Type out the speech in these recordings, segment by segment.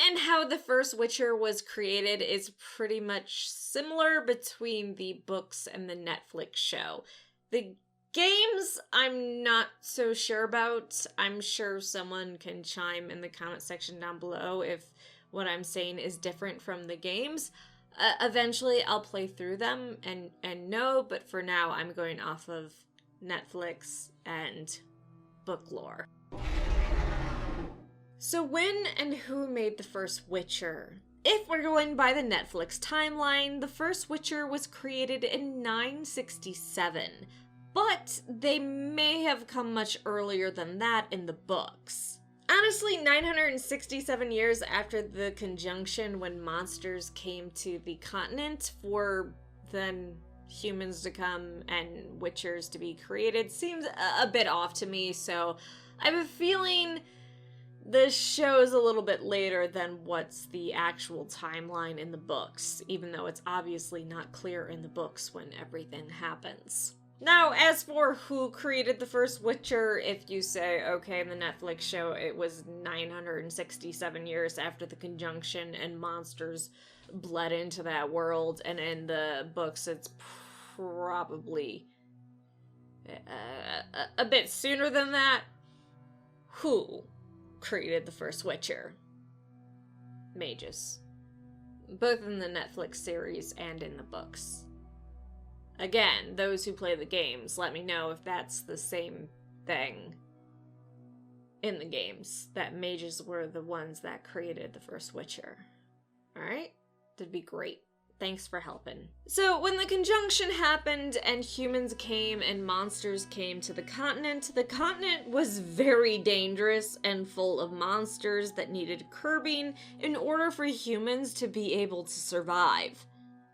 and how the first Witcher was created is pretty much similar between the books and the Netflix show. The games, I'm not so sure about. I'm sure someone can chime in the comment section down below if what I'm saying is different from the games. Eventually, I'll play through them and know, but for now, I'm going off of Netflix and book lore. So when and who made the first Witcher? If we're going by the Netflix timeline, the first Witcher was created in 967, but they may have come much earlier than that in the books. Honestly, 967 years after the conjunction when monsters came to the continent for then humans to come and Witchers to be created seems a bit off to me, so I have a feeling this show is a little bit later than what's the actual timeline in the books, even though it's obviously not clear in the books when everything happens. Now, as for who created the first Witcher, if you say, okay, in the Netflix show it was 967 years after the conjunction and monsters bled into that world, and in the books it's probably a bit sooner than that, who created the first Witcher? Mages. Both in the Netflix series and in the books. Again, those who play the games, let me know if that's the same thing in the games, that mages were the ones that created the first Witcher. Alright? That'd be great. Thanks for helping. So, when the conjunction happened and humans came and monsters came to the continent was very dangerous and full of monsters that needed curbing in order for humans to be able to survive.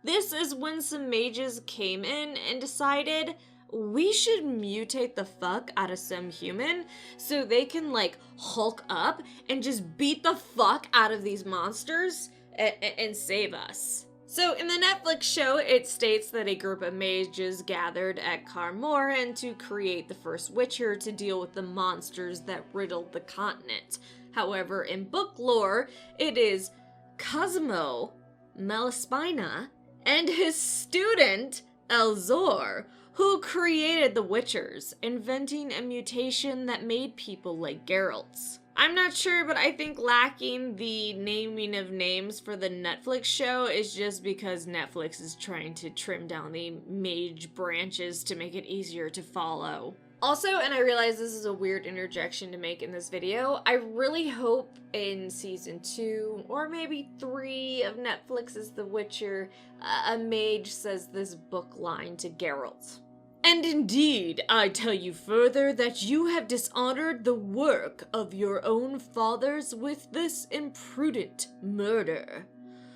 This is when some mages came in and decided we should mutate the fuck out of some human so they can, like, hulk up and just beat the fuck out of these monsters and save us. So in the Netflix show, it states that a group of mages gathered at Kaer Morhen to create the first Witcher to deal with the monsters that riddled the continent. However, in book lore, it is Cosimo Malaspina and his student, Elzor, who created the Witchers, inventing a mutation that made people like Geralt's. I'm not sure, but I think lacking the naming of names for the Netflix show is just because Netflix is trying to trim down the mage branches to make it easier to follow. Also, and I realize this is a weird interjection to make in this video, I really hope in season 2 or maybe 3 of Netflix's The Witcher, a mage says this book line to Geralt. And indeed, I tell you further that you have dishonored the work of your own fathers with this imprudent murder.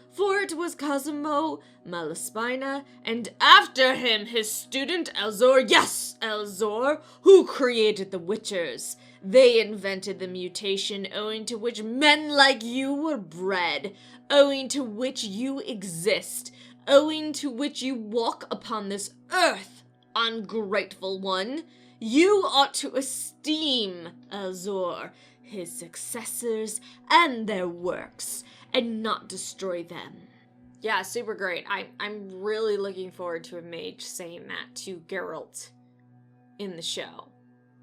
For it was Cosimo Malaspina, and after him his student Elzor, yes, Elzor, who created the Witchers. They invented the mutation owing to which men like you were bred, owing to which you exist, owing to which you walk upon this earth. Ungrateful one, you ought to esteem Elzor, his successors, and their works, and not destroy them. Yeah, super great. I'm really looking forward to a mage saying that to Geralt in the show.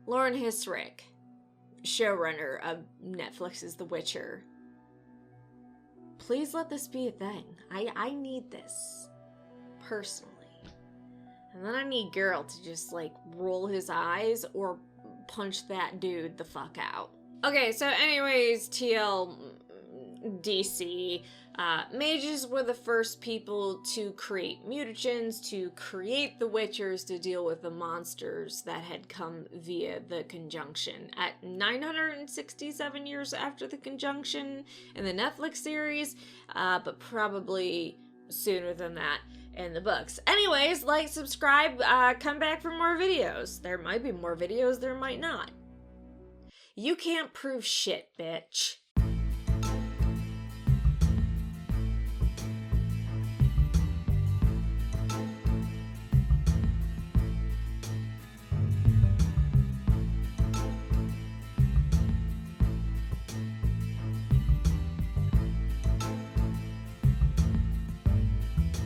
Lauren Hissrich, showrunner of Netflix's The Witcher. Please let this be a thing. I need this, personally. And then I need Geralt to just, like, roll his eyes or punch that dude the fuck out. Okay, so anyways, TLDC, mages were the first people to create mutagens, to create the Witchers to deal with the monsters that had come via the conjunction. At 967 years after the conjunction in the Netflix series, but probably sooner than that in the books. Anyways, like, subscribe, come back for more videos. There might be more videos, there might not. You can't prove shit, bitch.